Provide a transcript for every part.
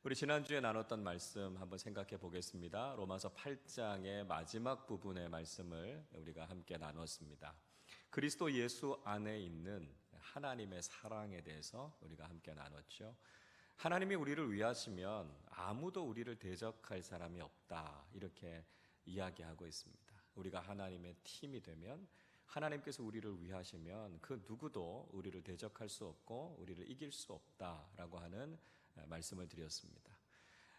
우리 지난주에 나눴던 말씀 한번 생각해 보겠습니다. 로마서 8장의 마지막 부분의 말씀을 우리가 함께 나눴습니다. 그리스도 예수 안에 있는 하나님의 사랑에 대해서 우리가 함께 나눴죠. 하나님이 우리를 위하시면 아무도 우리를 대적할 사람이 없다, 이렇게 이야기하고 있습니다. 우리가 하나님의 팀이 되면, 하나님께서 우리를 위하시면 그 누구도 우리를 대적할 수 없고 우리를 이길 수 없다라고 하는 말씀을 드렸습니다.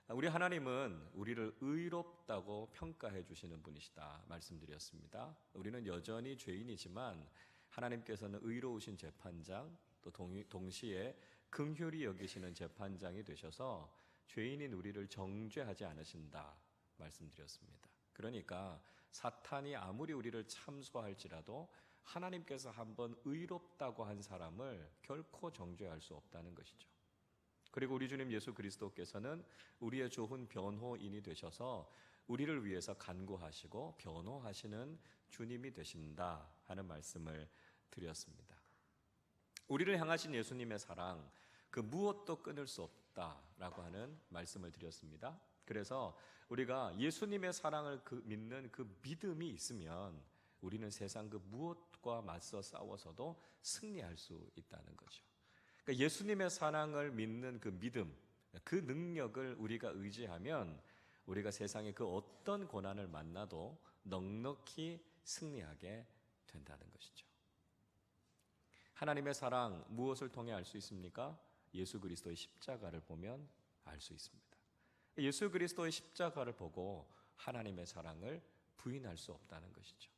우리 하나님은 우리를 의롭다고 평가해 주시는 분이시다 말씀드렸습니다. 우리는 여전히 죄인이지만 하나님께서는 의로우신 재판장, 또 동시에 긍휼히 여기시는 재판장이 되셔서 죄인인 우리를 정죄하지 않으신다 말씀드렸습니다. 그러니까 사탄이 아무리 우리를 참소할지라도 하나님께서 한번 의롭다고 한 사람을 결코 정죄할 수 없다는 것이죠. 그리고 우리 주님 예수 그리스도께서는 우리의 좋은 변호인이 되셔서 우리를 위해서 간구하시고 변호하시는 주님이 되신다 하는 말씀을 드렸습니다. 우리를 향하신 예수님의 사랑, 그 무엇도 끊을 수 없다라고 하는 말씀을 드렸습니다. 그래서 우리가 예수님의 사랑을 믿는 그 믿음이 있으면 우리는 세상 그 무엇과 맞서 싸워서도 승리할 수 있다는 거죠. 그러니까 예수님의 사랑을 믿는 그 믿음, 그 능력을 우리가 의지하면 우리가 세상의 그 어떤 고난을 만나도 넉넉히 승리하게 된다는 것이죠. 하나님의 사랑 무엇을 통해 알 수 있습니까? 예수 그리스도의 십자가를 보면 알 수 있습니다. 예수 그리스도의 십자가를 보고 하나님의 사랑을 부인할 수 없다는 것이죠.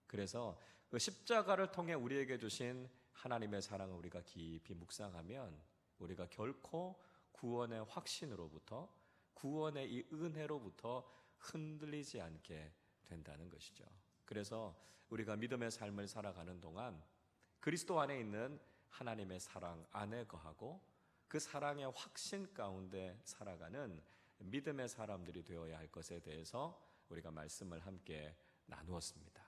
그래서 그 십자가를 통해 우리에게 주신 하나님의 사랑을 우리가 깊이 묵상하면 우리가 결코 구원의 확신으로부터, 구원의 이 은혜로부터 흔들리지 않게 된다는 것이죠. 그래서 우리가 믿음의 삶을 살아가는 동안 그리스도 안에 있는 하나님의 사랑 안에 거하고 그 사랑의 확신 가운데 살아가는 믿음의 사람들이 되어야 할 것에 대해서 우리가 말씀을 함께 나누었습니다.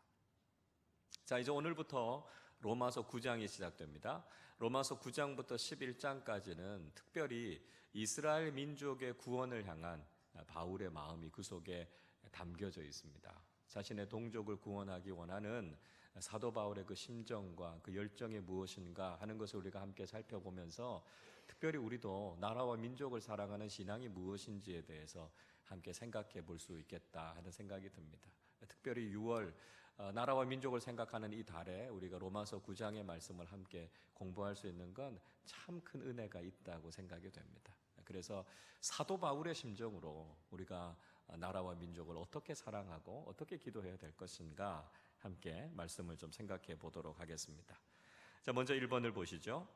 자, 이제 오늘부터 로마서 9장이 시작됩니다. 로마서 9장부터 11장까지는 특별히 이스라엘 민족의 구원을 향한 바울의 마음이 그 속에 담겨져 있습니다. 자신의 동족을 구원하기 원하는 사도 바울의 그 심정과 그 열정이 무엇인가 하는 것을 우리가 함께 살펴보면서 특별히 우리도 나라와 민족을 사랑하는 신앙이 무엇인지에 대해서 함께 생각해 볼 수 있겠다 하는 생각이 듭니다. 특별히 6월 나라와 민족을 생각하는 이 달에 우리가 로마서 9장의 말씀을 함께 공부할 수 있는 건 참 큰 은혜가 있다고 생각이 됩니다. 그래서 사도 바울의 심정으로 우리가 나라와 민족을 어떻게 사랑하고 어떻게 기도해야 될 것인가 함께 말씀을 좀 생각해 보도록 하겠습니다. 자, 먼저 1번을 보시죠.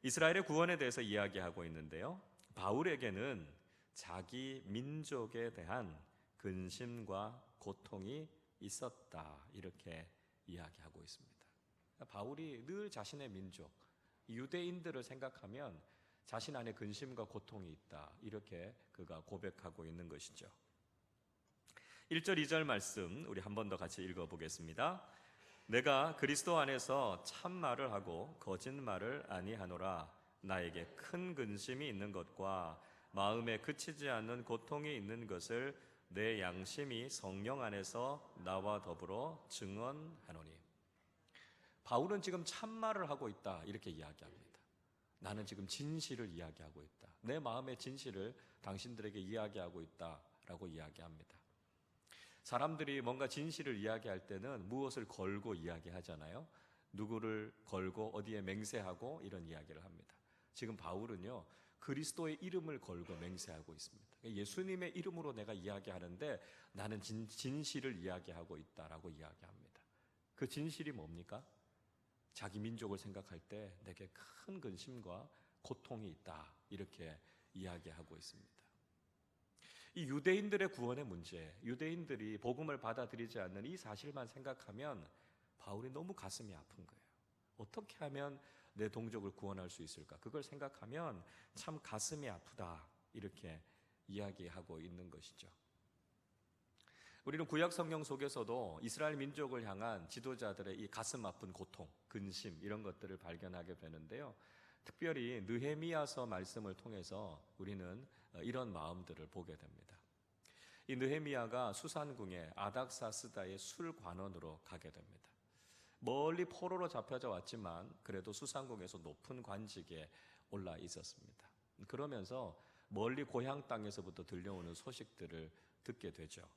이스라엘의 구원에 대해서 이야기하고 있는데요, 바울에게는 자기 민족에 대한 근심과 고통이 있었다, 이렇게 이야기하고 있습니다. 바울이 늘 자신의 민족, 유대인들을 생각하면 자신 안에 근심과 고통이 있다, 이렇게 그가 고백하고 있는 것이죠. 1절 2절 말씀 우리 한 번 더 같이 읽어보겠습니다. 내가 그리스도 안에서 참말을 하고 거짓말을 아니하노라. 나에게 큰 근심이 있는 것과 마음에 그치지 않는 고통이 있는 것을 내 양심이 성령 안에서 나와 더불어 증언하노니. 바울은 지금 참말을 하고 있다, 이렇게 이야기합니다. 나는 지금 진실을 이야기하고 있다. 내 마음의 진실을 당신들에게 이야기하고 있다라고 이야기합니다. 사람들이 뭔가 진실을 이야기할 때는 무엇을 걸고 이야기하잖아요. 누구를 걸고 어디에 맹세하고 이런 이야기를 합니다. 지금 바울은요, 그리스도의 이름을 걸고 맹세하고 있습니다. 예수님의 이름으로 내가 이야기하는데 나는 진실을 이야기하고 있다라고 이야기합니다. 그 진실이 뭡니까? 자기 민족을 생각할 때 내게 큰 근심과 고통이 있다, 이렇게 이야기하고 있습니다. 이 유대인들의 구원의 문제, 유대인들이 복음을 받아들이지 않는 이 사실만 생각하면 바울이 너무 가슴이 아픈 거예요. 어떻게 하면 내 동족을 구원할 수 있을까? 그걸 생각하면 참 가슴이 아프다, 이렇게 이야기하고 있는 것이죠. 우리는 구약 성경 속에서도 이스라엘 민족을 향한 지도자들의 이 가슴 아픈 고통, 근심, 이런 것들을 발견하게 되는데요, 특별히 느헤미야서 말씀을 통해서 우리는 이런 마음들을 보게 됩니다. 이 느헤미야가 수산궁의 아닥사스다의 술관원으로 가게 됩니다. 멀리 포로로 잡혀져 왔지만 그래도 수산궁에서 높은 관직에 올라 있었습니다. 그러면서 멀리 고향 땅에서부터 들려오는 소식들을 듣게 되죠.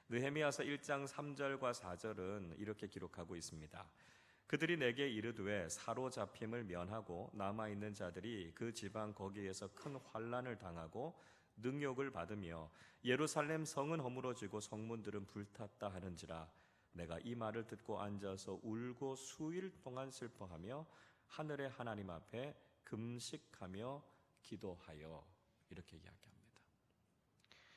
느헤미야서 1장 3절과 4절은 이렇게 기록하고 있습니다. 그들이 내게 이르되 사로잡힘을 면하고 남아있는 자들이 그 지방 거기에서 큰 환난을 당하고 능욕을 받으며 예루살렘 성은 허물어지고 성문들은 불탔다 하는지라 내가 이 말을 듣고 앉아서 울고 수일 동안 슬퍼하며 하늘의 하나님 앞에 금식하며 기도하여 이렇게 이야기합니다.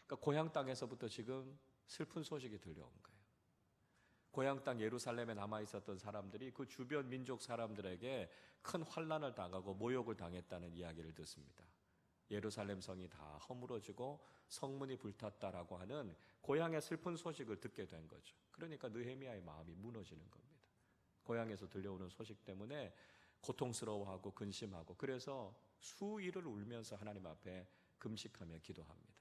그러니까 고향 땅에서부터 지금 슬픈 소식이 들려온 거예요. 고향 땅 예루살렘에 남아 있었던 사람들이 그 주변 민족 사람들에게 큰 환난을 당하고 모욕을 당했다는 이야기를 듣습니다. 예루살렘 성이 다 허물어지고 성문이 불탔다라고 하는 고향의 슬픈 소식을 듣게 된 거죠. 그러니까 느헤미야의 마음이 무너지는 겁니다. 고향에서 들려오는 소식 때문에 고통스러워하고 근심하고 그래서 수일을 울면서 하나님 앞에 금식하며 기도합니다.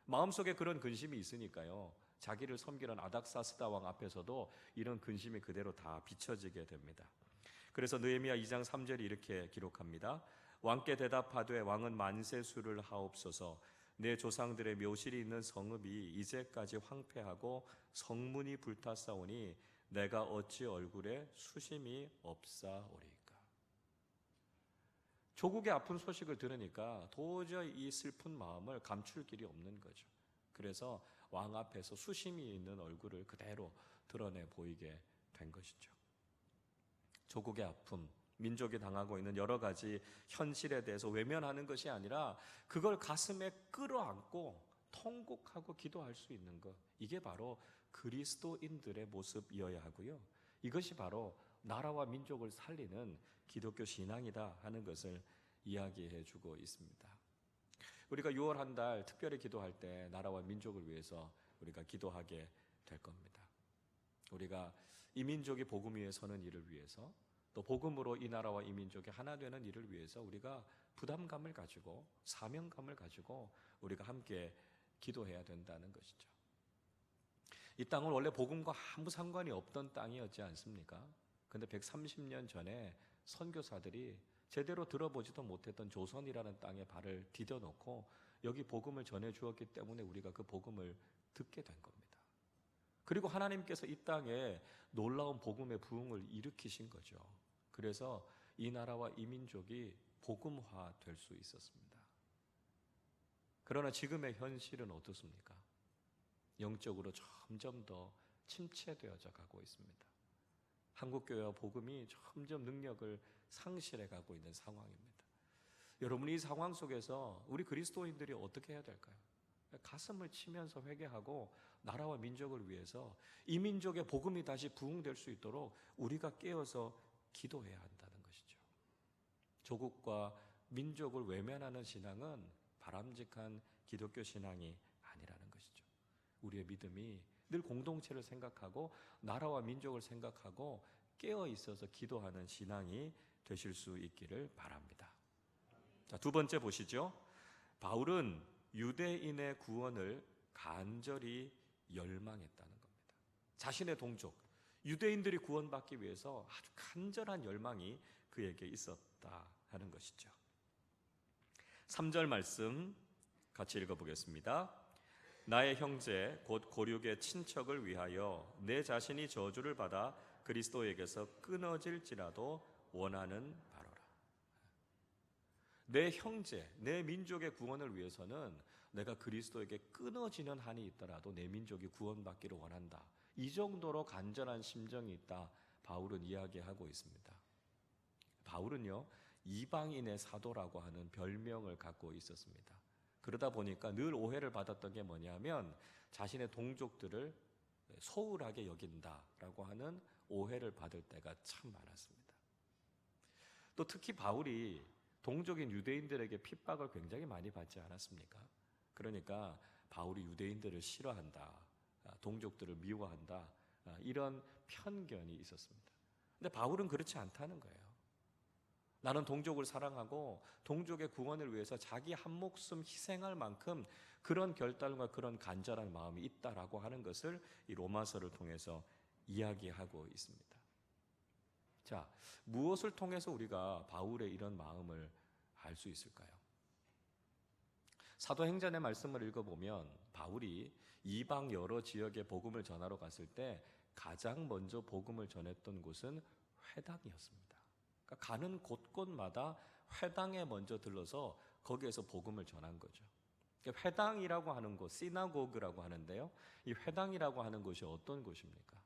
마음속에 그런 근심이 있으니까요. 자기를 섬기는 아닥사스다 왕 앞에서도 이런 근심이 그대로 다 비춰지게 됩니다. 그래서 느헤미야 2장 3절이 이렇게 기록합니다. 왕께 대답하되 왕은 만세수를 하옵소서. 내 조상들의 묘실이 있는 성읍이 이제까지 황폐하고 성문이 불탔사오니 내가 어찌 얼굴에 수심이 없사오리까. 조국의 아픈 소식을 들으니까 도저히 이 슬픈 마음을 감출 길이 없는 거죠. 그래서 왕 앞에서 수심이 있는 얼굴을 그대로 드러내 보이게 된 것이죠. 조국의 아픔, 민족이 당하고 있는 여러 가지 현실에 대해서 외면하는 것이 아니라 그걸 가슴에 끌어안고 통곡하고 기도할 수 있는 것, 이게 바로 그리스도인들의 모습이어야 하고요. 이것이 바로 나라와 민족을 살리는 기독교 신앙이다 하는 것을 이야기해 주고 있습니다. 우리가 6월 한 달 특별히 기도할 때 나라와 민족을 위해서 우리가 기도하게 될 겁니다. 우리가 이 민족이 복음 위에 서는 일을 위해서 또 복음으로 이 나라와 이 민족이 하나 되는 일을 위해서 우리가 부담감을 가지고 사명감을 가지고 우리가 함께 기도해야 된다는 것이죠. 이 땅은 원래 복음과 아무 상관이 없던 땅이었지 않습니까? 그런데 130년 전에 선교사들이 제대로 들어보지도 못했던 조선이라는 땅에 발을 디뎌놓고 여기 복음을 전해 주었기 때문에 우리가 그 복음을 듣게 된 겁니다. 그리고 하나님께서 이 땅에 놀라운 복음의 부흥을 일으키신 거죠. 그래서 이 나라와 이 민족이 복음화 될 수 있었습니다. 그러나 지금의 현실은 어떻습니까? 영적으로 점점 더 침체되어져 가고 있습니다. 한국교회와 복음이 점점 능력을 상실해 가고 있는 상황입니다. 여러분, 이 상황 속에서 우리 그리스도인들이 어떻게 해야 될까요? 가슴을 치면서 회개하고 나라와 민족을 위해서 이 민족의 복음이 다시 부흥될 수 있도록 우리가 깨어서 기도해야 한다는 것이죠. 조국과 민족을 외면하는 신앙은 바람직한 기독교 신앙이 아니라는 것이죠. 우리의 믿음이 늘 공동체를 생각하고 나라와 민족을 생각하고 깨어 있어서 기도하는 신앙이 되실 수 있기를 바랍니다. 자, 두 번째 보시죠. 바울은 유대인의 구원을 간절히 열망했다는 겁니다. 자신의 동족 유대인들이 구원받기 위해서 아주 간절한 열망이 그에게 있었다 하는 것이죠. 3절 말씀 같이 읽어보겠습니다. 나의 형제 곧 고륙의 친척을 위하여 내 자신이 저주를 받아 그리스도에게서 끊어질지라도 원하는 바로라. 내 형제, 내 민족의 구원을 위해서는 내가 그리스도에게 끊어지는 한이 있더라도 내 민족이 구원받기를 원한다. 이 정도로 간절한 심정이 있다. 바울은 이야기하고 있습니다. 바울은요, 이방인의 사도라고 하는 별명을 갖고 있었습니다. 그러다 보니까 늘 오해를 받았던 게 뭐냐면 자신의 동족들을 소홀하게 여긴다라고 하는 오해를 받을 때가 참 많았습니다. 또 특히 바울이 동족인 유대인들에게 핍박을 굉장히 많이 받지 않았습니까? 그러니까 바울이 유대인들을 싫어한다, 동족들을 미워한다, 이런 편견이 있었습니다. 근데 바울은 그렇지 않다는 거예요. 나는 동족을 사랑하고 동족의 구원을 위해서 자기 한 목숨 희생할 만큼 그런 결단과 그런 간절한 마음이 있다라고 하는 것을 이 로마서를 통해서 이야기하고 있습니다. 자, 무엇을 통해서 우리가 바울의 이런 마음을 알 수 있을까요? 사도행전의 말씀을 읽어보면 바울이 이방 여러 지역에 복음을 전하러 갔을 때 가장 먼저 복음을 전했던 곳은 회당이었습니다. 그러니까 가는 곳곳마다 회당에 먼저 들러서 거기에서 복음을 전한 거죠. 회당이라고 하는 곳, 시나고그라고 하는데요. 이 회당이라고 하는 곳이 어떤 곳입니까?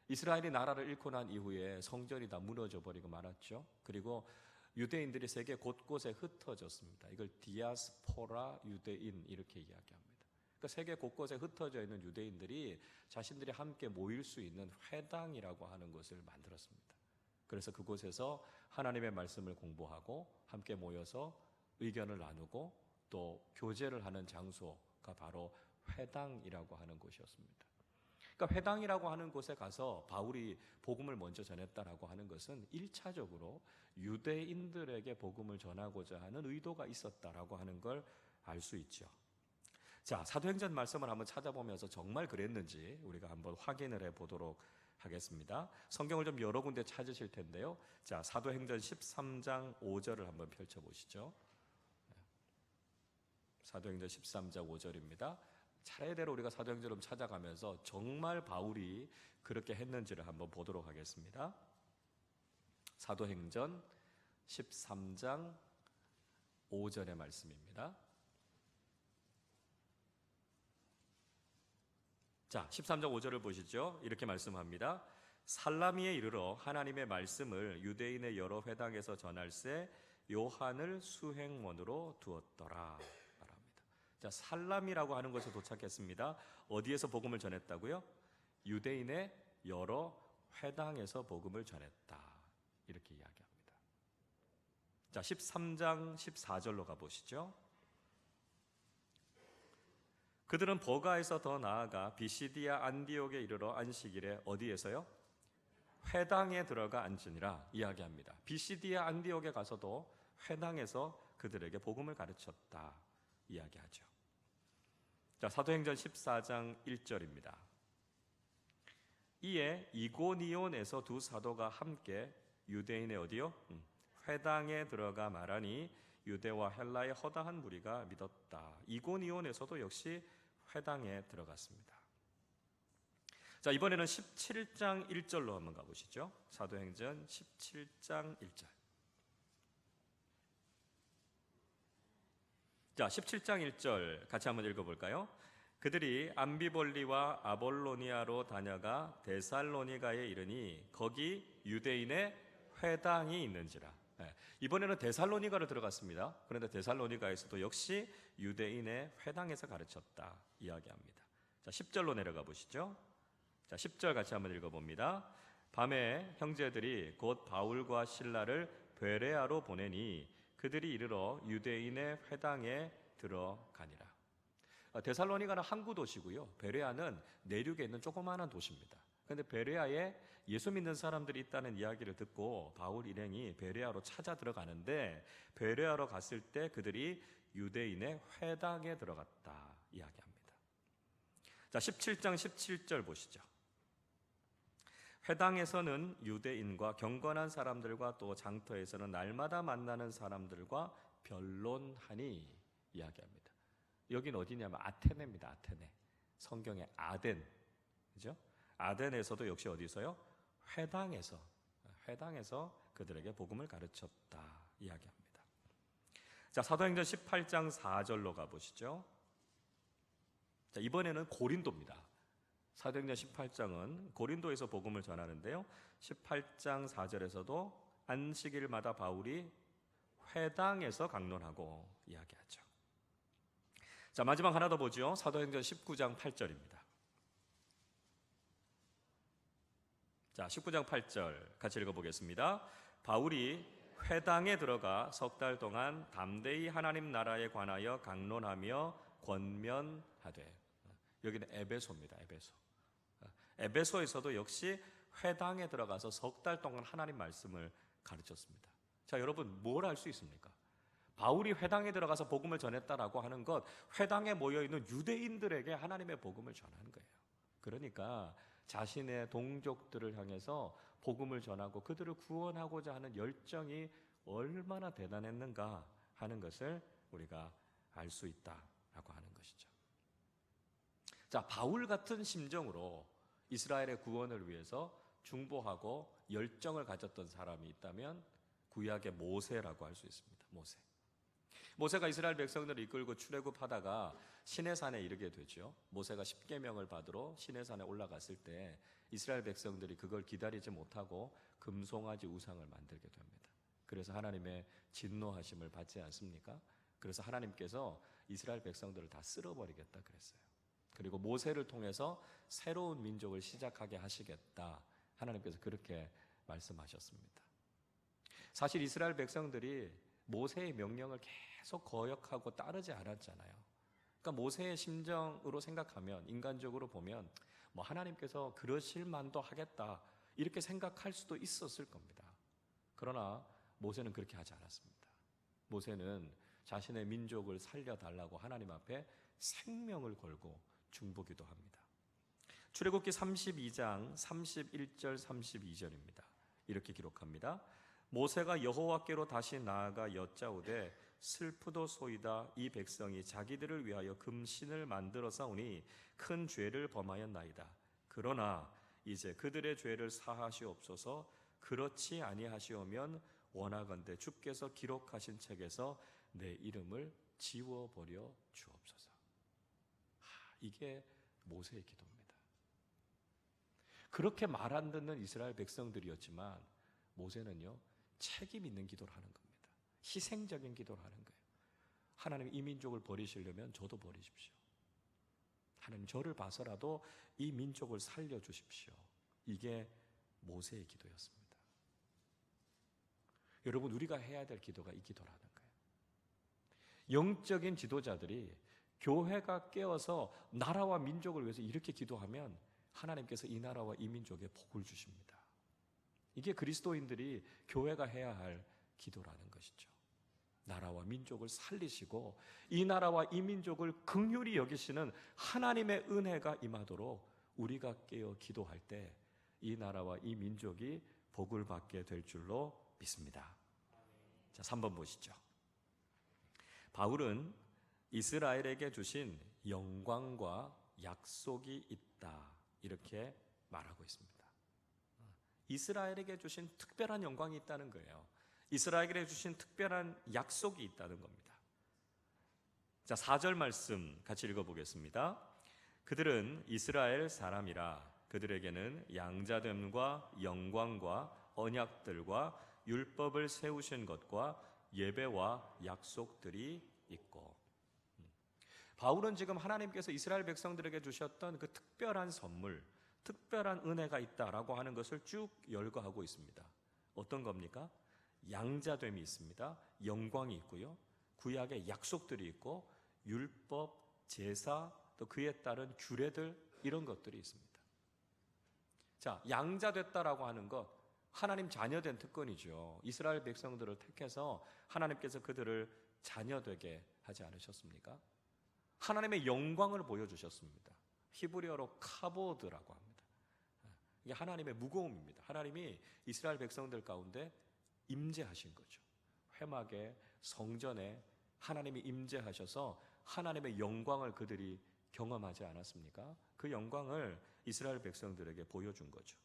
이스라엘이 나라를 잃고 난 이후에 성전이 다 무너져 버리고 말았죠. 그리고 유대인들이 세계 곳곳에 흩어졌습니다. 이걸 디아스포라 유대인 이렇게 이야기합니다. 그러니까 세계 곳곳에 흩어져 있는 유대인들이 자신들이 함께 모일 수 있는 회당이라고 하는 것을 만들었습니다. 그래서 그곳에서 하나님의 말씀을 공부하고 함께 모여서 의견을 나누고 또 교제를 하는 장소가 바로 회당이라고 하는 곳이었습니다. 그러니까 회당이라고 하는 곳에 가서 바울이 복음을 먼저 전했다라고 하는 것은 1차적으로 유대인들에게 복음을 전하고자 하는 의도가 있었다라고 하는 걸 알 수 있죠. 자, 사도행전 말씀을 한번 찾아보면서 정말 그랬는지 우리가 한번 확인을 해보도록 하겠습니다. 성경을 좀 여러 군데 찾으실 텐데요. 자, 사도행전 13장 5절을 한번 펼쳐보시죠. 사도행전 13장 5절입니다. 차례대로 우리가 사도행전을 찾아가면서 정말 바울이 그렇게 했는지를 한번 보도록 하겠습니다. 사도행전 13장 5절의 말씀입니다. 자, 13장 5절을 보시죠. 이렇게 말씀합니다. 살라미에 이르러 하나님의 말씀을 유대인의 여러 회당에서 전할세 요한을 수행원으로 두었더라. 자, 살람이라고 하는 곳에 도착했습니다. 어디에서 복음을 전했다고요? 유대인의 여러 회당에서 복음을 전했다. 이렇게 이야기합니다. 자, 13장 14절로 가보시죠. 그들은 버가에서 더 나아가 비시디아 안디옥에 이르러 안식일에 어디에서요? 회당에 들어가 앉으니라 이야기합니다. 비시디아 안디옥에 가서도 회당에서 그들에게 복음을 가르쳤다 이야기하죠. 자, 사도행전 14장 1절입니다. 이에 이고니온에서 두 사도가 함께 유대인의 어디요? 회당에 들어가 말하니 유대와 헬라의 허다한 무리가 믿었다. 이고니온에서도 역시 회당에 들어갔습니다. 자, 이번에는 17장 1절로 한번 가보시죠. 사도행전 17장 1절. 자, 17장 1절 같이 한번 읽어볼까요? 그들이 암비볼리와 아볼로니아로 다녀가 데살로니가에 이르니 거기 유대인의 회당이 있는지라. 이번에는 데살로니가를 들어갔습니다. 그런데 데살로니가에서도 역시 유대인의 회당에서 가르쳤다 이야기합니다. 자, 10절로 내려가 보시죠. 자, 10절 같이 한번 읽어봅니다. 밤에 형제들이 곧 바울과 실라를 베레아로 보내니 그들이 이르러 유대인의 회당에 들어가니라. 데살로니가는 항구 도시고요. 베레아는 내륙에 있는 조그마한 도시입니다. 그런데 베레아에 예수 믿는 사람들이 있다는 이야기를 듣고 바울 일행이 베레아로 찾아 들어가는데 베레아로 갔을 때 그들이 유대인의 회당에 들어갔다 이야기합니다. 자, 17장 17절 보시죠. 회당에서는 유대인과 경건한 사람들과 또 장터에서는 날마다 만나는 사람들과 변론하니 이야기합니다. 여긴 어디냐면 아테네입니다. 아테네. 성경의 아덴. 그죠? 아덴에서도 역시 어디서요? 회당에서 그들에게 복음을 가르쳤다 이야기합니다. 자, 사도행전 18장 4절로 가보시죠. 자, 이번에는 고린도입니다. 사도행전 18장은 고린도에서 복음을 전하는데요. 18장 4절에서도 안식일마다 바울이 회당에서 강론하고 이야기하죠. 자, 마지막 하나 더 보죠. 사도행전 19장 8절입니다. 자, 19장 8절 같이 읽어보겠습니다. 바울이 회당에 들어가 석 달 동안 담대히 하나님 나라에 관하여 강론하며 권면하되. 여기는 에베소입니다. 에베소에서도 역시 회당에 들어가서 석 달 동안 하나님 말씀을 가르쳤습니다. 자, 여러분 뭘 알 수 있습니까? 바울이 회당에 들어가서 복음을 전했다라고 하는 것, 회당에 모여있는 유대인들에게 하나님의 복음을 전하는 거예요. 그러니까 자신의 동족들을 향해서 복음을 전하고 그들을 구원하고자 하는 열정이 얼마나 대단했는가 하는 것을 우리가 알 수 있다라고 하는 것이죠. 자, 바울 같은 심정으로 이스라엘의 구원을 위해서 중보하고 열정을 가졌던 사람이 있다면 구약의 모세라고 할 수 있습니다. 모세가 이스라엘 백성들을 이끌고 출애굽하다가 시내산에 이르게 되죠. 모세가 십계명을 받으러 시내산에 올라갔을 때 이스라엘 백성들이 그걸 기다리지 못하고 금송아지 우상을 만들게 됩니다. 그래서 하나님의 진노하심을 받지 않습니까? 그래서 하나님께서 이스라엘 백성들을 다 쓸어버리겠다 그랬어요. 그리고 모세를 통해서 새로운 민족을 시작하게 하시겠다. 하나님께서 그렇게 말씀하셨습니다. 사실 이스라엘 백성들이 모세의 명령을 계속 거역하고 따르지 않았잖아요. 그러니까 모세의 심정으로 생각하면, 인간적으로 보면 하나님께서 그러실 만도 하겠다 이렇게 생각할 수도 있었을 겁니다. 그러나 모세는 그렇게 하지 않았습니다. 모세는 자신의 민족을 살려달라고 하나님 앞에 생명을 걸고 중보기도 합니다. 출애굽기 32장 31절 32절입니다. 이렇게 기록합니다. 모세가 여호와께로 다시 나아가 여짜오되 슬프도소이다. 이 백성이 자기들을 위하여 금신을 만들어 싸우니 큰 죄를 범하였나이다. 그러나 이제 그들의 죄를 사하시옵소서. 그렇지 아니하시오면 원하건대 주께서 기록하신 책에서 내 이름을 지워버려 주옵소서. 이게 모세의 기도입니다. 그렇게 말 안 듣는 이스라엘 백성들이었지만 모세는요, 책임 있는 기도를 하는 겁니다. 희생적인 기도를 하는 거예요. 하나님, 이 민족을 버리시려면 저도 버리십시오. 하나님, 저를 봐서라도 이 민족을 살려주십시오. 이게 모세의 기도였습니다. 여러분, 우리가 해야 될 기도가 이 기도라는 거예요. 영적인 지도자들이 교회가 깨어서 나라와 민족을 위해서 이렇게 기도하면 하나님께서 이 나라와 이 민족에 복을 주십니다. 이게 그리스도인들이 교회가 해야 할 기도라는 것이죠. 나라와 민족을 살리시고 이 나라와 이 민족을 긍휼히 여기시는 하나님의 은혜가 임하도록 우리가 깨어 기도할 때 이 나라와 이 민족이 복을 받게 될 줄로 믿습니다. 자, 3번 보시죠. 바울은 이스라엘에게 주신 영광과 약속이 있다, 이렇게 말하고 있습니다. 이스라엘에게 주신 특별한 영광이 있다는 거예요. 이스라엘에게 주신 특별한 약속이 있다는 겁니다. 자, 4절 말씀 같이 읽어보겠습니다. 그들은 이스라엘 사람이라. 그들에게는 양자됨과 영광과 언약들과 율법을 세우신 것과 예배와 약속들이 있고. 바울은 지금 하나님께서 이스라엘 백성들에게 주셨던 그 특별한 선물, 특별한 은혜가 있다라고 하는 것을 쭉 열거하고 있습니다. 어떤 겁니까? 양자됨이 있습니다. 영광이 있고요. 구약의 약속들이 있고 율법, 제사, 또 그에 따른 규례들, 이런 것들이 있습니다. 자, 양자됐다라고 하는 것, 하나님 자녀된 특권이죠. 이스라엘 백성들을 택해서 하나님께서 그들을 자녀되게 하지 않으셨습니까? 하나님의 영광을 보여주셨습니다. 히브리어로 카보드라고 합니다. 이게 하나님의 무거움입니다. 하나님이 이스라엘 백성들 가운데 임재하신 거죠. 회막에, 성전에 하나님이 임재하셔서 하나님의 영광을 그들이 경험하지 않았습니까? 그 영광을 이스라엘 백성들에게 보여준 거죠.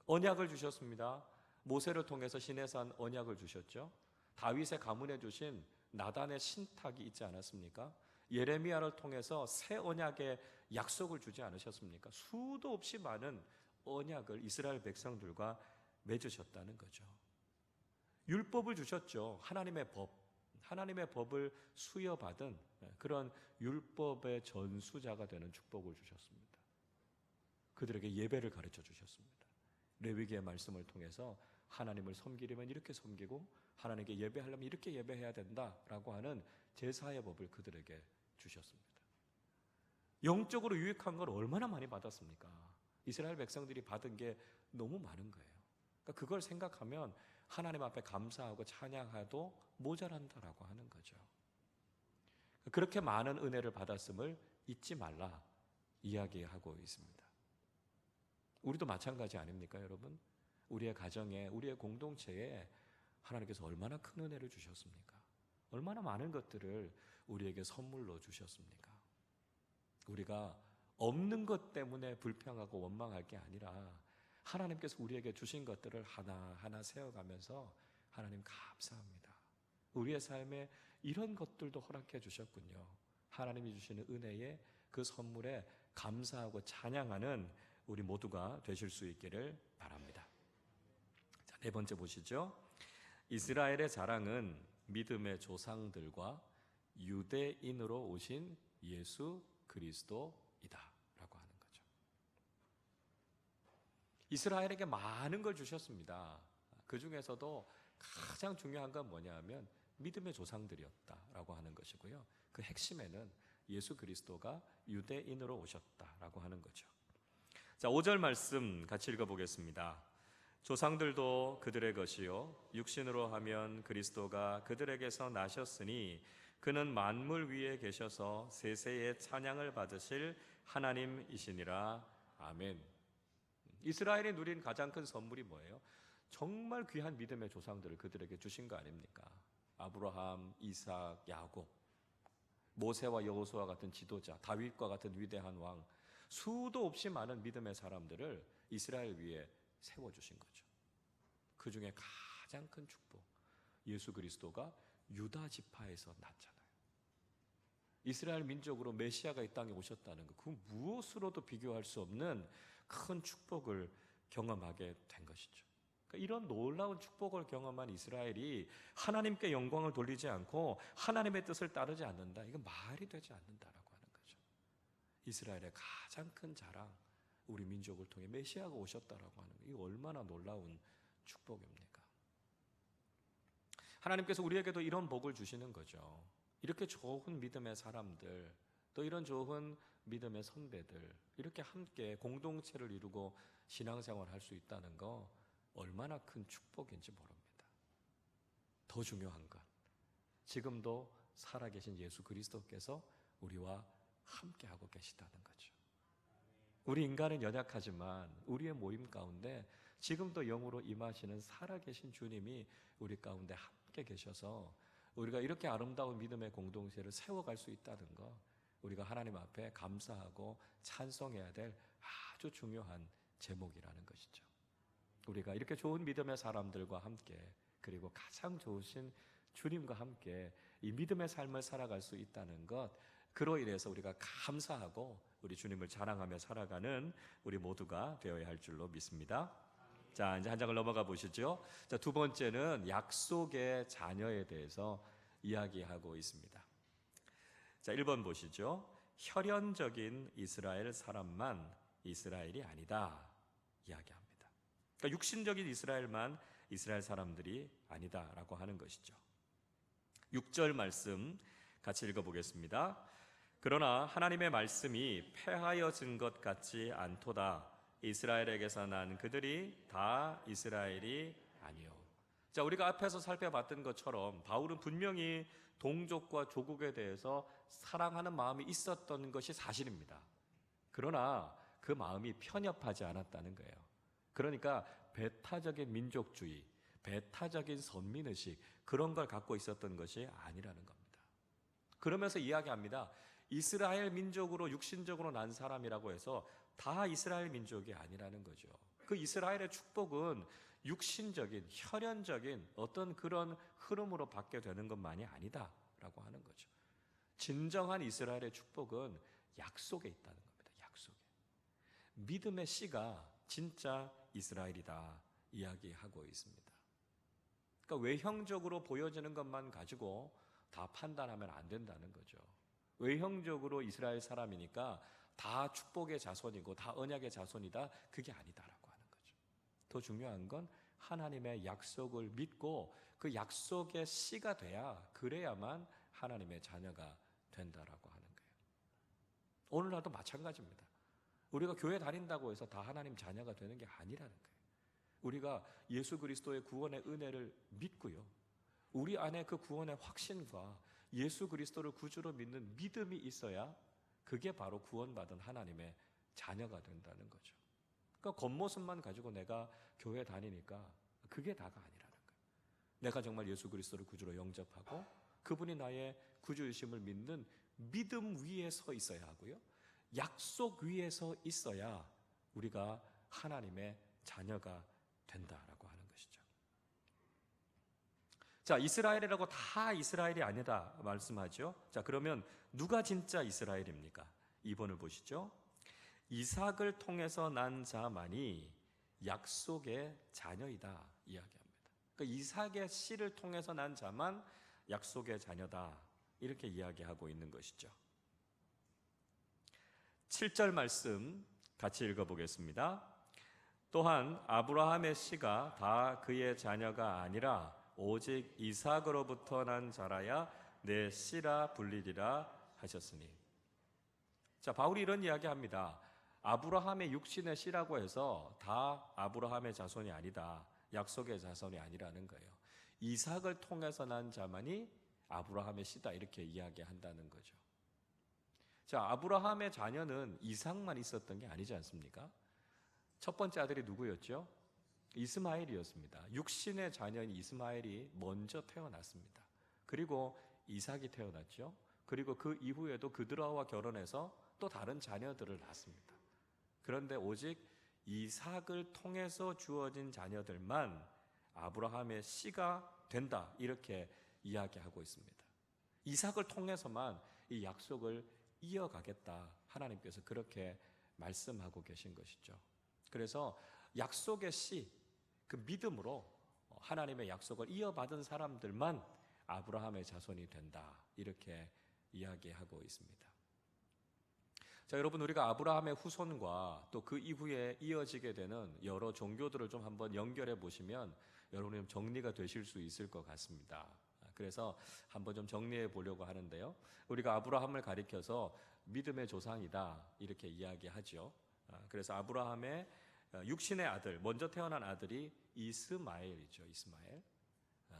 언약을 주셨습니다. 모세를 통해서 시내산 언약을 주셨죠. 다윗의 가문에 주신 나단의 신탁이 있지 않았습니까? 예레미야를 통해서 새 언약의 약속을 주지 않으셨습니까? 수도 없이 많은 언약을 이스라엘 백성들과 맺으셨다는 거죠. 율법을 주셨죠. 하나님의 법, 하나님의 법을 수여받은 그런 율법의 전수자가 되는 축복을 주셨습니다. 그들에게 예배를 가르쳐 주셨습니다. 레위기의 말씀을 통해서 하나님을 섬기려면 이렇게 섬기고 하나님께 예배하려면 이렇게 예배해야 된다라고 하는 제사의 법을 그들에게 주셨습니다. 영적으로 유익한 걸 얼마나 많이 받았습니까? 이스라엘 백성들이 받은 게 너무 많은 거예요. 그러니까 그걸 생각하면 하나님 앞에 감사하고 찬양해도 모자란다라고 하는 거죠. 그렇게 많은 은혜를 받았음을 잊지 말라 이야기하고 있습니다. 우리도 마찬가지 아닙니까, 여러분? 우리의 가정에, 우리의 공동체에 하나님께서 얼마나 큰 은혜를 주셨습니까? 얼마나 많은 것들을 우리에게 선물로 주셨습니까? 우리가 없는 것 때문에 불평하고 원망할 게 아니라 하나님께서 우리에게 주신 것들을 하나하나 세워가면서 하나님 감사합니다. 우리의 삶에 이런 것들도 허락해 주셨군요. 하나님이 주시는 은혜의 그 선물에 감사하고 찬양하는 우리 모두가 되실 수 있기를 바랍니다. 자, 네 번째 보시죠. 이스라엘의 자랑은 믿음의 조상들과 유대인으로 오신 예수 그리스도이다 라고 하는 거죠. 이스라엘에게 많은 걸 주셨습니다. 그 중에서도 가장 중요한 건 뭐냐면 믿음의 조상들이었다라고 하는 것이고요. 그 핵심에는 예수 그리스도가 유대인으로 오셨다라고 하는 거죠. 자, 5절 말씀 같이 읽어보겠습니다. 조상들도 그들의 것이요 육신으로 하면 그리스도가 그들에게서 나셨으니 그는 만물 위에 계셔서 세세의 찬양을 받으실 하나님이시니라. 아멘. 이스라엘이 누린 가장 큰 선물이 뭐예요? 정말 귀한 믿음의 조상들을 그들에게 주신 거 아닙니까? 아브라함, 이삭, 야곱, 모세와 여호수아 같은 지도자, 다윗과 같은 위대한 왕, 수도 없이 많은 믿음의 사람들을 이스라엘 위에 세워주신 거죠. 그 중에 가장 큰 축복, 예수 그리스도가 유다 지파에서 났잖아요. 이스라엘 민족으로 메시아가 이 땅에 오셨다는 것, 그 무엇으로도 비교할 수 없는 큰 축복을 경험하게 된 것이죠. 그러니까 이런 놀라운 축복을 경험한 이스라엘이 하나님께 영광을 돌리지 않고 하나님의 뜻을 따르지 않는다, 이건 말이 되지 않는다라고 하는 거죠. 이스라엘의 가장 큰 자랑, 우리 민족을 통해 메시아가 오셨다라고 하는 거, 이거 얼마나 놀라운 축복입니까? 하나님께서 우리에게도 이런 복을 주시는 거죠. 이렇게 좋은 믿음의 사람들, 또 이런 좋은 믿음의 선배들, 이렇게 함께 공동체를 이루고 신앙생활을 할 수 있다는 거 얼마나 큰 축복인지 모릅니다. 더 중요한 건 지금도 살아계신 예수 그리스도께서 우리와 함께하고 계시다는 거죠. 우리 인간은 연약하지만 우리의 모임 가운데 지금도 영으로 임하시는 살아계신 주님이 우리 가운데 함께 계셔서 우리가 이렇게 아름다운 믿음의 공동체를 세워갈 수 있다는 거, 우리가 하나님 앞에 감사하고 찬송해야 될 아주 중요한 제목이라는 것이죠. 우리가 이렇게 좋은 믿음의 사람들과 함께, 그리고 가장 좋으신 주님과 함께 이 믿음의 삶을 살아갈 수 있다는 것, 그로 인해서 우리가 감사하고 우리 주님을 자랑하며 살아가는 우리 모두가 되어야 할 줄로 믿습니다. 자, 이제 한 장을 넘어가 보시죠. 자, 두 번째는 약속의 자녀에 대해서 이야기하고 있습니다. 자, 1번 보시죠. 혈연적인 이스라엘 사람만 이스라엘이 아니다 이야기합니다. 그러니까 육신적인 이스라엘만 이스라엘 사람들이 아니다라고 하는 것이죠. 6절 말씀 같이 읽어보겠습니다. 그러나 하나님의 말씀이 패하여진 것 같지 않도다. 이스라엘에게서 난 그들이 다 이스라엘이 아니요. 자, 우리가 앞에서 살펴봤던 것처럼 바울은 분명히 동족과 조국에 대해서 사랑하는 마음이 있었던 것이 사실입니다. 그러나 그 마음이 편협하지 않았다는 거예요. 그러니까 배타적인 민족주의, 배타적인 선민의식, 그런 걸 갖고 있었던 것이 아니라는 겁니다. 그러면서 이야기합니다. 이스라엘 민족으로 육신적으로 난 사람이라고 해서 다 이스라엘 민족이 아니라는 거죠. 그 이스라엘의 축복은 육신적인, 혈연적인 어떤 그런 흐름으로 받게 되는 것만이 아니다라고 하는 거죠. 진정한 이스라엘의 축복은 약속에 있다는 겁니다. 약속에. 믿음의 씨가 진짜 이스라엘이다 이야기하고 있습니다. 그러니까 외형적으로 보여지는 것만 가지고 다 판단하면 안 된다는 거죠. 외형적으로 이스라엘 사람이니까 다 축복의 자손이고 다 언약의 자손이다, 그게 아니다라고 하는 거죠. 더 중요한 건 하나님의 약속을 믿고 그 약속의 씨가 돼야, 그래야만 하나님의 자녀가 된다라고 하는 거예요. 오늘날도 마찬가지입니다. 우리가 교회 다닌다고 해서 다 하나님 자녀가 되는 게 아니라는 거예요. 우리가 예수 그리스도의 구원의 은혜를 믿고요, 우리 안에 그 구원의 확신과 예수 그리스도를 구주로 믿는 믿음이 있어야 그게 바로 구원받은 하나님의 자녀가 된다는 거죠. 그러니까 겉모습만 가지고 내가 교회 다니니까 그게 다가 아니라는 거예요. 내가 정말 예수 그리스도를 구주로 영접하고 그분이 나의 구주이심을 믿는 믿음 위에 서 있어야 하고요, 약속 위에 서 있어야 우리가 하나님의 자녀가 된다라고 하는 것이죠. 자, 이스라엘이라고 다 이스라엘이 아니다 말씀하죠. 자, 그러면 누가 진짜 이스라엘입니까? 2번을 보시죠. 이삭을 통해서 난 자만이 약속의 자녀이다 이야기합니다. 그러니까 이삭의 씨를 통해서 난 자만 약속의 자녀다 이렇게 이야기하고 있는 것이죠. 7절 말씀 같이 읽어보겠습니다. 또한 아브라함의 씨가 다 그의 자녀가 아니라 오직 이삭으로부터 난 자라야 내 씨라 불리리라 하셨으니. 자, 바울이 이런 이야기합니다. 아브라함의 육신의 씨라고 해서 다 아브라함의 자손이 아니다, 약속의 자손이 아니라는 거예요. 이삭을 통해서 난 자만이 아브라함의 씨다 이렇게 이야기한다는 거죠. 자, 아브라함의 자녀는 이삭만 있었던 게 아니지 않습니까? 첫 번째 아들이 누구였죠? 이스마엘이었습니다. 육신의 자녀인 이스마엘이 먼저 태어났습니다. 그리고 이삭이 태어났죠. 그리고 그 이후에도 그들과 결혼해서 또 다른 자녀들을 낳았습니다. 그런데 오직 이삭을 통해서 주어진 자녀들만 아브라함의 씨가 된다 이렇게 이야기하고 있습니다. 이삭을 통해서만 이 약속을 이어가겠다, 하나님께서 그렇게 말씀하고 계신 것이죠. 그래서 약속의 씨, 그 믿음으로 하나님의 약속을 이어받은 사람들만 아브라함의 자손이 된다 이렇게 이야기하고 있습니다. 자, 여러분, 우리가 아브라함의 후손과 또 그 이후에 이어지게 되는 여러 종교들을 좀 한번 연결해 보시면 여러분이 좀 정리가 되실 수 있을 것 같습니다. 그래서 한번 좀 정리해 보려고 하는데요, 우리가 아브라함을 가리켜서 믿음의 조상이다 이렇게 이야기하죠. 그래서 아브라함의 육신의 아들, 먼저 태어난 아들이 이스마엘이죠.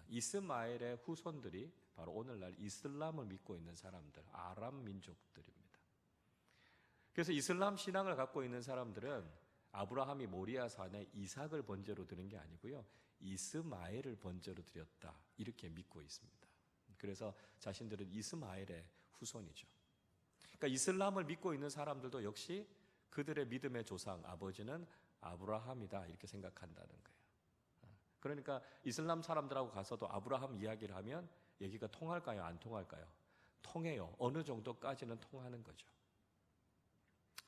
이스마엘의 후손들이 바로 오늘날 이슬람을 믿고 있는 사람들, 아람 민족들입니다. 그래서 이슬람 신앙을 갖고 있는 사람들은 아브라함이 모리아 산에 이삭을 번제로 드린 게 아니고요, 이스마엘을 번제로 드렸다 이렇게 믿고 있습니다. 그래서 자신들은 이스마엘의 후손이죠. 그러니까 이슬람을 믿고 있는 사람들도 역시 그들의 믿음의 조상, 아버지는 아브라함이다 이렇게 생각한다는 거예요. 그러니까 이슬람 사람들하고 가서도 아브라함 이야기를 하면 얘기가 통할까요? 안 통할까요? 통해요. 어느 정도까지는 통하는 거죠.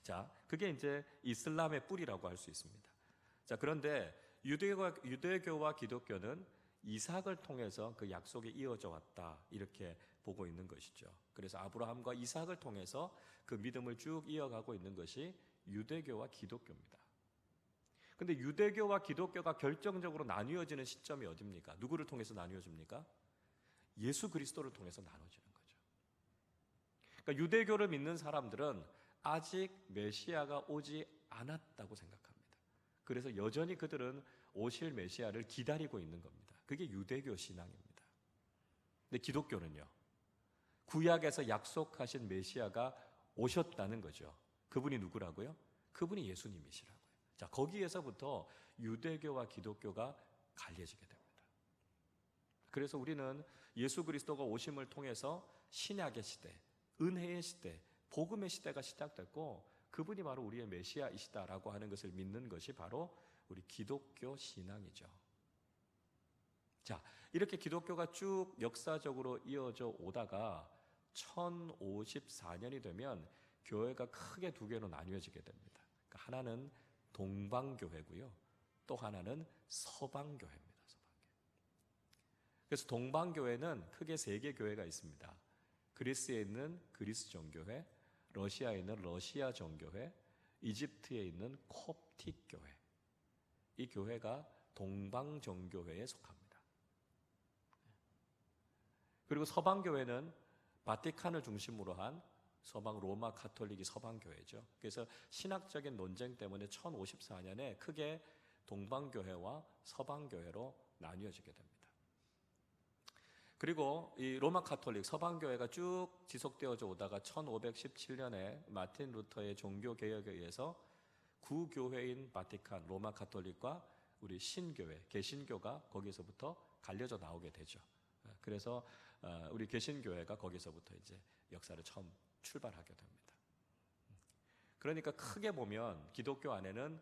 자, 그게 이제 이슬람의 뿌리라고 할 수 있습니다. 자, 그런데 유대교와 기독교는 이삭을 통해서 그 약속이 이어져 왔다 이렇게 보고 있는 것이죠. 그래서 아브라함과 이삭을 통해서 그 믿음을 쭉 이어가고 있는 것이 유대교와 기독교입니다. 근데 유대교와 기독교가 결정적으로 나뉘어지는 시점이 어디입니까? 누구를 통해서 나뉘어집니까? 예수 그리스도를 통해서 나눠지는 거죠. 그러니까 유대교를 믿는 사람들은 아직 메시아가 오지 않았다고 생각합니다. 그래서 여전히 그들은 오실 메시아를 기다리고 있는 겁니다. 그게 유대교 신앙입니다. 근데 기독교는요, 구약에서 약속하신 메시아가 오셨다는 거죠. 그분이 누구라고요? 그분이 예수님이시라고요. 자, 거기에서부터 유대교와 기독교가 갈려지게 됩니다. 그래서 우리는 예수 그리스도가 오심을 통해서 신약의 시대, 은혜의 시대, 복음의 시대가 시작됐고 그분이 바로 우리의 메시아이시다라고 하는 것을 믿는 것이 바로 우리 기독교 신앙이죠. 자, 이렇게 기독교가 쭉 역사적으로 이어져 오다가 1054년이 되면 교회가 크게 두 개로 나뉘어지게 됩니다. 그러니까 하나는 동방교회고요, 또 하나는 서방교회입니다. 그래서 동방교회는 크게 세 개 교회가 있습니다. 그리스에 있는 그리스 정교회, 러시아에 있는 러시아 정교회, 이집트에 있는 콥틱 교회. 이 교회가 동방 정교회에 속합니다. 그리고 서방 교회는 바티칸을 중심으로 한 서방 로마 가톨릭이 서방 교회죠. 그래서 신학적인 논쟁 때문에 1054년에 크게 동방교회와 서방교회로 나뉘어지게 됩니다. 그리고 이 로마 가톨릭 서방교회가 쭉 지속되어져 오다가 1517년에 마틴 루터의 종교개혁에 의해서 구교회인 바티칸 로마 가톨릭과 우리 신교회 개신교가 거기서부터 갈려져 나오게 되죠. 그래서 우리 개신교회가 거기서부터 이제 역사를 처음 출발하게 됩니다. 그러니까 크게 보면 기독교 안에는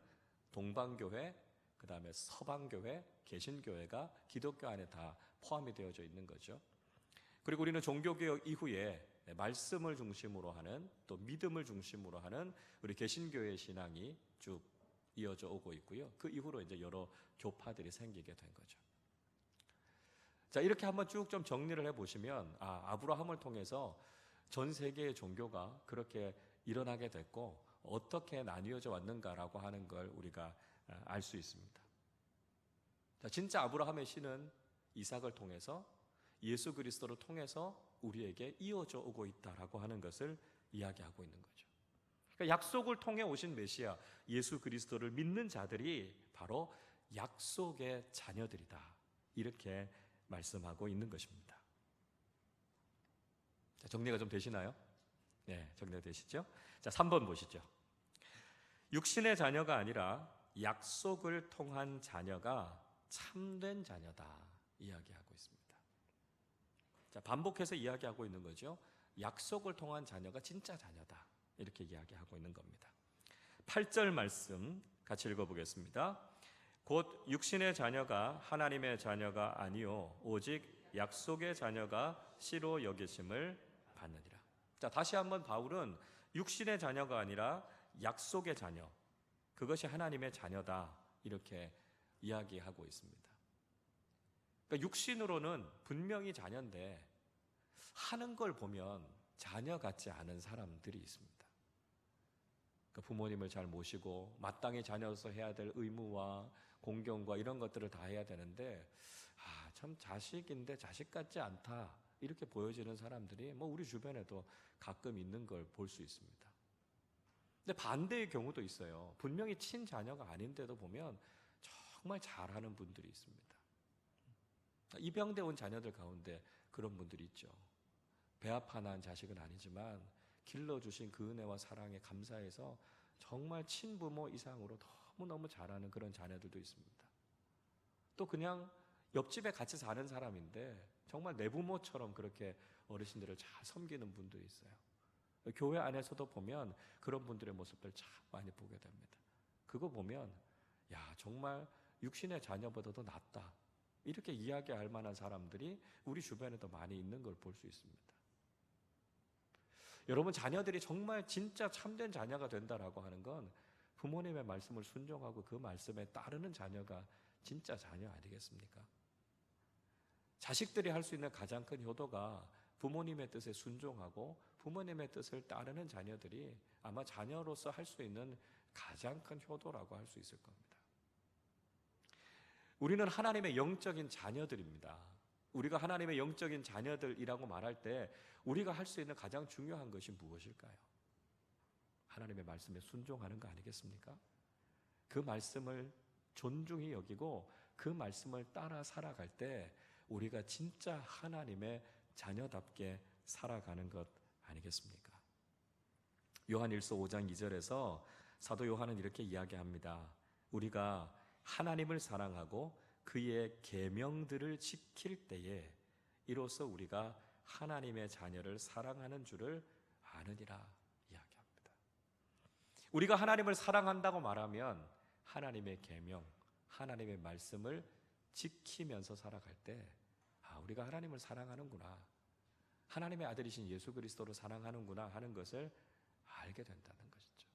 동방교회, 그 다음에 서방교회, 개신교회가 기독교 안에 다 포함이 되어져 있는 거죠. 그리고 우리는 종교개혁 이후에 말씀을 중심으로 하는, 또 믿음을 중심으로 하는 우리 개신교회 신앙이 쭉 이어져 오고 있고요. 그 이후로 이제 여러 교파들이 생기게 된 거죠. 자, 이렇게 한번 쭉 좀 정리를 해보시면, 아브라함을 통해서 전 세계의 종교가 그렇게 일어나게 됐고 어떻게 나뉘어져 왔는가라고 하는 걸 우리가 알 수 있습니다. 자, 진짜 아브라함의 신은 이삭을 통해서 예수 그리스도를 통해서 우리에게 이어져 오고 있다라고 하는 것을 이야기하고 있는 거죠. 그러니까 약속을 통해 오신 메시아 예수 그리스도를 믿는 자들이 바로 약속의 자녀들이다, 이렇게 말씀하고 있는 것입니다. 자, 정리가 좀 되시나요? 네, 정리가 되시죠? 자, 3번 보시죠. 육신의 자녀가 아니라 약속을 통한 자녀가 참된 자녀다 이야기하고 있습니다. 자, 반복해서 이야기하고 있는 거죠. 약속을 통한 자녀가 진짜 자녀다, 이렇게 이야기하고 있는 겁니다. 8절 말씀 같이 읽어보겠습니다. 곧 육신의 자녀가 하나님의 자녀가 아니요 오직 약속의 자녀가 씨로 여기심을 받느니라. 자, 다시 한번 바울은 육신의 자녀가 아니라 약속의 자녀, 그것이 하나님의 자녀다, 이렇게 이야기하고 있습니다. 그러니까 육신으로는 분명히 자녀인데 하는 걸 보면 자녀 같지 않은 사람들이 있습니다. 그러니까 부모님을 잘 모시고 마땅히 자녀로서 해야 될 의무와 공경과 이런 것들을 다 해야 되는데 참 자식인데 자식 같지 않다, 이렇게 보여지는 사람들이 우리 주변에도 가끔 있는 걸 볼 수 있습니다. 근데 반대의 경우도 있어요. 분명히 친자녀가 아닌데도 보면 정말 잘하는 분들이 있습니다. 입양돼 온 자녀들 가운데 그런 분들이 있죠. 배아파 난 자식은 아니지만 길러주신 그 은혜와 사랑에 감사해서 정말 친부모 이상으로 너무너무 잘하는 그런 자녀들도 있습니다. 또 그냥 옆집에 같이 사는 사람인데 정말 내 부모처럼 그렇게 어르신들을 잘 섬기는 분도 있어요. 교회 안에서도 보면 그런 분들의 모습들 참 많이 보게 됩니다. 그거 보면 정말 육신의 자녀보다도 낫다, 이렇게 이야기할 만한 사람들이 우리 주변에도 많이 있는 걸 볼 수 있습니다. 여러분, 자녀들이 정말 진짜 참된 자녀가 된다라고 하는 건 부모님의 말씀을 순종하고 그 말씀에 따르는 자녀가 진짜 자녀 아니겠습니까? 자식들이 할 수 있는 가장 큰 효도가 부모님의 뜻에 순종하고 부모님의 뜻을 따르는 자녀들이 아마 자녀로서 할 수 있는 가장 큰 효도라고 할 수 있을 겁니다. 우리는 하나님의 영적인 자녀들입니다. 우리가 하나님의 영적인 자녀들이라고 말할 때 우리가 할 수 있는 가장 중요한 것이 무엇일까요? 하나님의 말씀에 순종하는 거 아니겠습니까? 그 말씀을 존중히 여기고 그 말씀을 따라 살아갈 때 우리가 진짜 하나님의 자녀답게 살아가는 것 아니겠습니까? 요한일서 5장 2절에서 사도 요한은 이렇게 이야기합니다. 우리가 하나님을 사랑하고 그의 계명들을 지킬 때에 이로써 우리가 하나님의 자녀를 사랑하는 줄을 아느니라 이야기합니다. 우리가 하나님을 사랑한다고 말하면 하나님의 계명, 하나님의 말씀을 지키면서 살아갈 때 우리가 하나님을 사랑하는구나, 하나님의 아들이신 예수 그리스도를 사랑하는구나 하는 것을 알게 된다는 것이죠.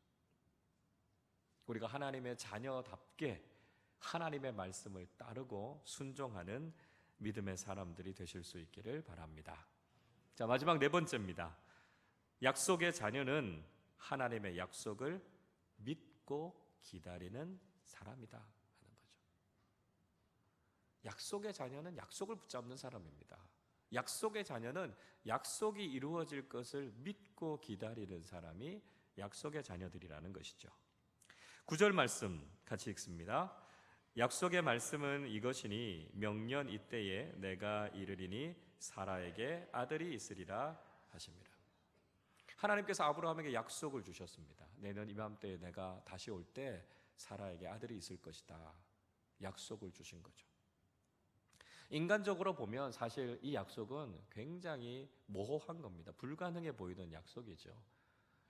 우리가 하나님의 자녀답게 하나님의 말씀을 따르고 순종하는 믿음의 사람들이 되실 수 있기를 바랍니다. 자, 마지막 4번째입니다. 약속의 자녀는 하나님의 약속을 믿고 기다리는 사람이다 하는 거죠. 약속의 자녀는 약속을 붙잡는 사람입니다. 약속의 자녀는 약속이 이루어질 것을 믿고 기다리는 사람이 약속의 자녀들이라는 것이죠. 9절 말씀 같이 읽습니다. 약속의 말씀은 이것이니 명년 이때에 내가 이르리니 사라에게 아들이 있으리라 하십니다. 하나님께서 아브라함에게 약속을 주셨습니다. 내년 이맘때에 내가 다시 올 때 사라에게 아들이 있을 것이다. 약속을 주신 거죠. 인간적으로 보면 사실 이 약속은 굉장히 모호한 겁니다. 불가능해 보이는 약속이죠.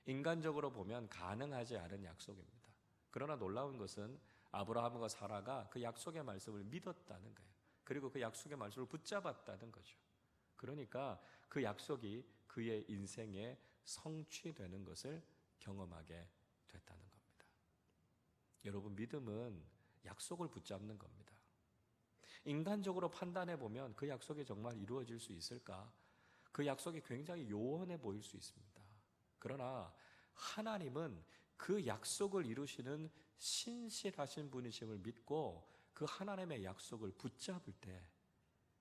인간적으로 보면 가능하지 않은 약속입니다. 그러나 놀라운 것은 아브라함과 사라가 그 약속의 말씀을 믿었다는 거예요. 그리고 그 약속의 말씀을 붙잡았다는 거죠. 그러니까 그 약속이 그의 인생에 성취되는 것을 경험하게 됐다는 겁니다. 여러분, 믿음은 약속을 붙잡는 겁니다. 인간적으로 판단해 보면 그 약속이 정말 이루어질 수 있을까? 그 약속이 굉장히 요원해 보일 수 있습니다. 그러나 하나님은 그 약속을 이루시는 신실하신 분이심을 믿고 그 하나님의 약속을 붙잡을 때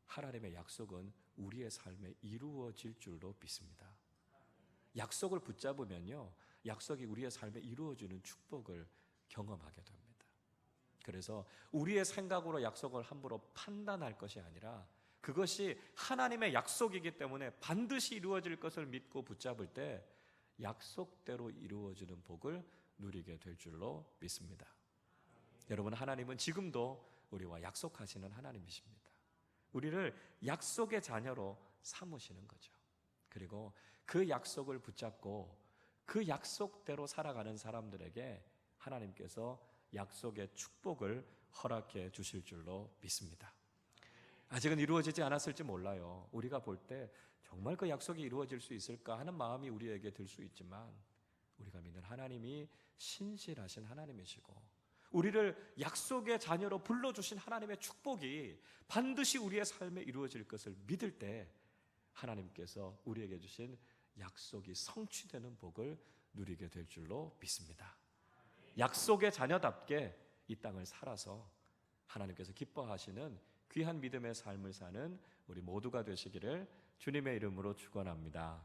하나님의 약속은 우리의 삶에 이루어질 줄로 믿습니다. 약속을 붙잡으면요, 약속이 우리의 삶에 이루어지는 축복을 경험하게 됩니다. 그래서 우리의 생각으로 약속을 함부로 판단할 것이 아니라 그것이 하나님의 약속이기 때문에 반드시 이루어질 것을 믿고 붙잡을 때 약속대로 이루어지는 복을 누리게 될 줄로 믿습니다. 여러분, 하나님은 지금도 우리와 약속하시는 하나님이십니다. 우리를 약속의 자녀로 삼으시는 거죠. 그리고 그 약속을 붙잡고 그 약속대로 살아가는 사람들에게 하나님께서 약속의 축복을 허락해 주실 줄로 믿습니다. 아직은 이루어지지 않았을지 몰라요. 우리가 볼 때 정말 그 약속이 이루어질 수 있을까 하는 마음이 우리에게 들 수 있지만 우리가 믿는 하나님이 신실하신 하나님이시고 우리를 약속의 자녀로 불러주신 하나님의 축복이 반드시 우리의 삶에 이루어질 것을 믿을 때 하나님께서 우리에게 주신 약속이 성취되는 복을 누리게 될 줄로 믿습니다. 약속의 자녀답게 이 땅을 살아서 하나님께서 기뻐하시는 귀한 믿음의 삶을 사는 우리 모두가 되시기를 주님의 이름으로 축원합니다.